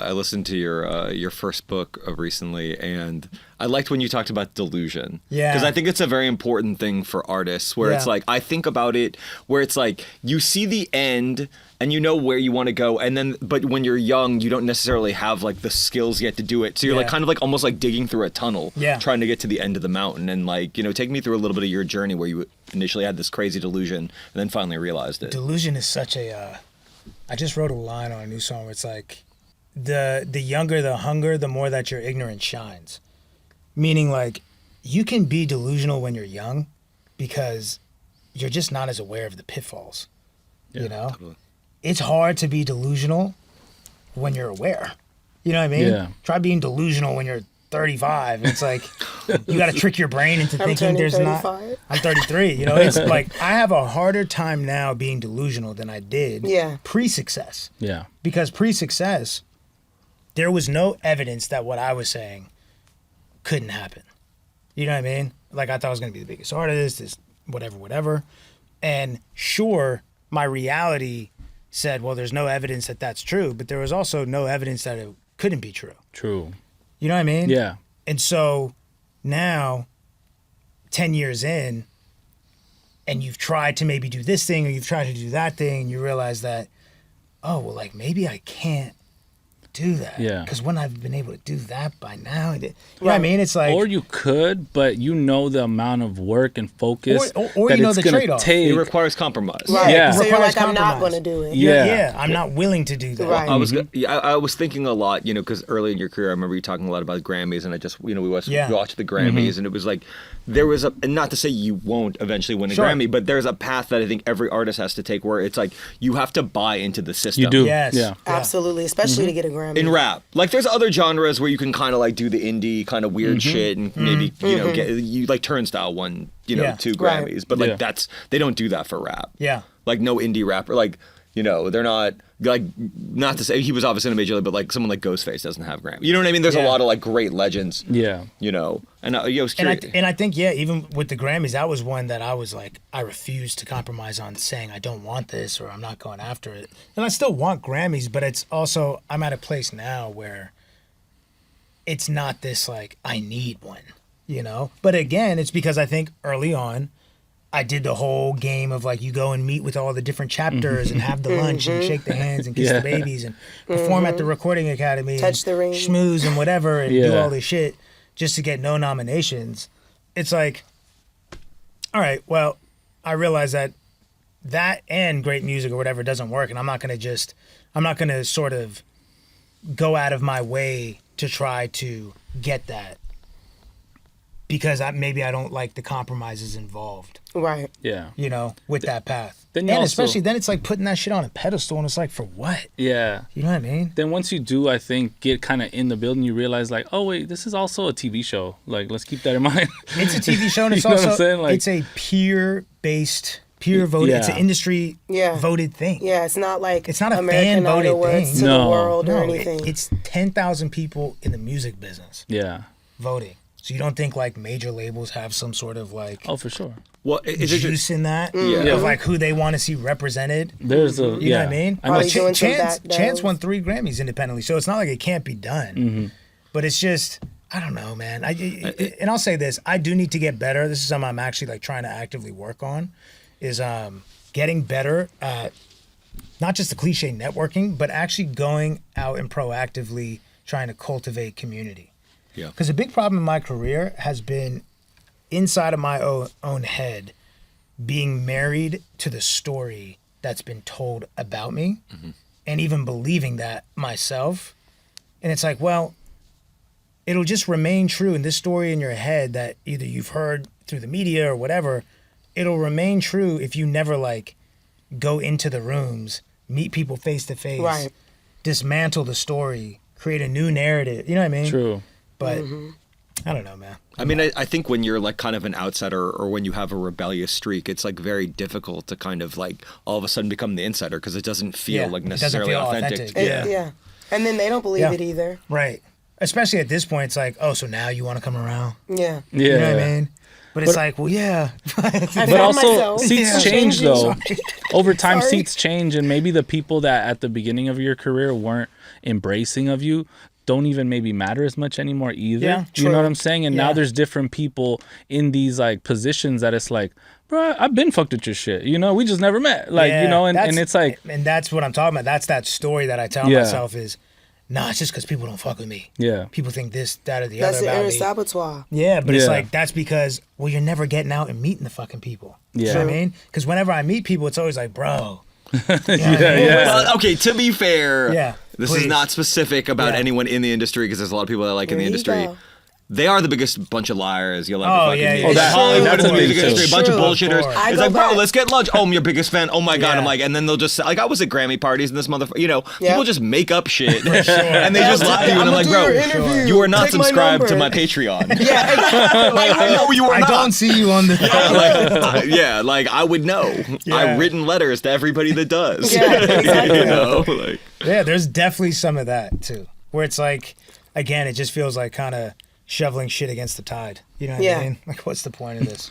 I listened to your first book recently, and I liked when you talked about delusion. Yeah. Because I think it's a very important thing for artists, where it's like, I think about it, where it's like, you see the end, and you know where you want to go, and then, but when you're young, you don't necessarily have like the skills yet to do it. So you're like kind of like almost like digging through a tunnel, trying to get to the end of the mountain. And like, you know, take me through a little bit of your journey where you initially had this crazy delusion and then finally realized it. Delusion is such a, I just wrote a line on a new song where it's like, the younger the hunger, the more that your ignorance shines. Meaning like, you can be delusional when you're young because you're just not as aware of the pitfalls, you know? Totally. It's hard to be delusional when you're aware. You know what I mean? Yeah. Try being delusional when you're 35. It's like, you got to trick your brain into thinking there's 35. Not. I'm 33. You know, it's like, I have a harder time now being delusional than I did pre-success. Yeah. Because pre-success, there was no evidence that what I was saying couldn't happen. You know what I mean? Like, I thought I was going to be the biggest artist, this whatever. And sure, my reality said, well, there's no evidence that that's true, but there was also no evidence that it couldn't be true. True. You know what I mean? Yeah. And so now, 10 years in, and you've tried to maybe do this thing or you've tried to do that thing, and you realize that, oh, well, like, maybe I can't do that. Yeah. Because when I've been able to do that by now, you know what I mean? It's like... Or you could, but you know the amount of work and focus or that you know it's the trade-off. It requires compromise. Right. Yeah. So you're like, I'm not going to do it. Yeah. I'm not willing to do that. Right. I was thinking a lot, you know, because early in your career, I remember you talking a lot about Grammys, and I just, you know, we watched the Grammys, and it was like, there was a, and not to say you won't eventually win a Grammy, but there's a path that I think every artist has to take where it's like, you have to buy into the system. You do. Yes. Yeah. Absolutely. Especially to get a Grammy. In rap. Like, there's other genres where you can kind of like do the indie kind of weird shit and maybe, you know, get, you like Turnstile won, you know, 2 Grammys, but like they don't do that for rap. Yeah. Like, no indie rapper, like, you know, they're not, like, not to say he was obviously in a major league, but like someone like Ghostface doesn't have Grammy. You know what I mean? There's a lot of like great legends. Yeah. You know, and I was curious. And I think, even with the Grammys, that was one that I was like, I refused to compromise on saying I don't want this or I'm not going after it. And I still want Grammys, but it's also, I'm at a place now where it's not this like, I need one, you know? But again, it's because I think early on, I did the whole game of like, you go and meet with all the different chapters and have the lunch and shake the hands and kiss the babies and perform at the recording academy, touch the ring, schmooze and whatever, and do all this shit just to get no nominations. It's like, all right, well, I realize that and great music or whatever doesn't work, and I'm not gonna sort of go out of my way to try to get that because maybe I don't like the compromises involved. Right. Yeah. You know, with that path. And especially then it's like putting that shit on a pedestal and it's like, for what? Yeah. You know what I mean? Then once you do, I think, get kind of in the building, you realize like, oh wait, this is also a TV show. Like, let's keep that in mind. It's a TV show and it's also, like, it's a peer-based, peer-voted, it's an industry voted thing. Yeah, it's not like it's not a American fan-voted Idol thing. to the world or anything. It's 10,000 people in the music business voting. So you don't think like major labels have some sort of like for sure. Well, is it juice in that of like who they want to see represented? There's a you know what I mean? Chance won 3 Grammys independently, so it's not like it can't be done. But it's just I don't know, man. And I'll say this: I do need to get better. This is something I'm actually like trying to actively work on. Is getting better at not just the cliche networking, but actually going out and proactively trying to cultivate community. Yeah. Because a big problem in my career has been inside of my own head being married to the story that's been told about me and even believing that myself. And it's like, well, it'll just remain true in this story in your head that either you've heard through the media or whatever. It'll remain true if you never like go into the rooms, meet people face to face, dismantle the story, create a new narrative. You know what I mean? True. But I don't know, man. I mean, I think when you're like kind of an outsider or when you have a rebellious streak, it's like very difficult to kind of like all of a sudden become the insider because it doesn't feel like necessarily authentic. Yeah. And then they don't believe it either. Right. Especially at this point, it's like, oh, so now you want to come around? Yeah. You know what I mean? But it's like, well, yeah. But found also, myself. seats Yeah. change though. Over time, Sorry. seats change, and maybe the people that at the beginning of your career weren't embracing of you don't even maybe matter as much anymore either. Yeah, you know true. what I'm saying? And now Yeah. there's different people in these like positions that it's like, bro, I've been fucked with your shit. You know, we just never met. Like, you know, and it's like, and that's what I'm talking about. That's that story that I tell Yeah. myself is, nah, it's just because people don't fuck with me. yeah. People think this, that, or the That's other the about inner me. saboteur. Yeah, but it's Yeah. like, that's because, well, you're never getting out and meeting the fucking people. You Yeah. know what I mean? Because whenever I meet people, it's always like, bro. Yeah. Well, okay, to be fair, Yeah, this is please. not specific about Yeah. anyone in the industry because there's a lot of people that like in the There you industry. go. They are the biggest bunch of liars you'll ever Oh, fucking yeah, meet. yeah. Oh, that- Hollywood that's and a the music thing, too. industry, a bunch of True. bullshitters. Of course. I It's go like, bro, back- let's get lunch. Oh, I'm your biggest fan. Oh my god. Yeah. I'm like, and then they'll just say, like, I was at Grammy parties and this motherfucker. You know, Yeah. people just make up shit and they Yeah, just lie to you. And I'm I'ma like, do bro, your interview. you are not Take my subscribed to number. my Patreon. Yeah, I know you are I not. don't see you on the. Yeah, like I would know. Yeah. I've written letters to everybody that does. Yeah, exactly. You know, like. Yeah, there's definitely some of that too, where it's like, again, it just feels like kind of shoveling shit against the tide. You know what Yeah. I mean? Like, what's the point of this?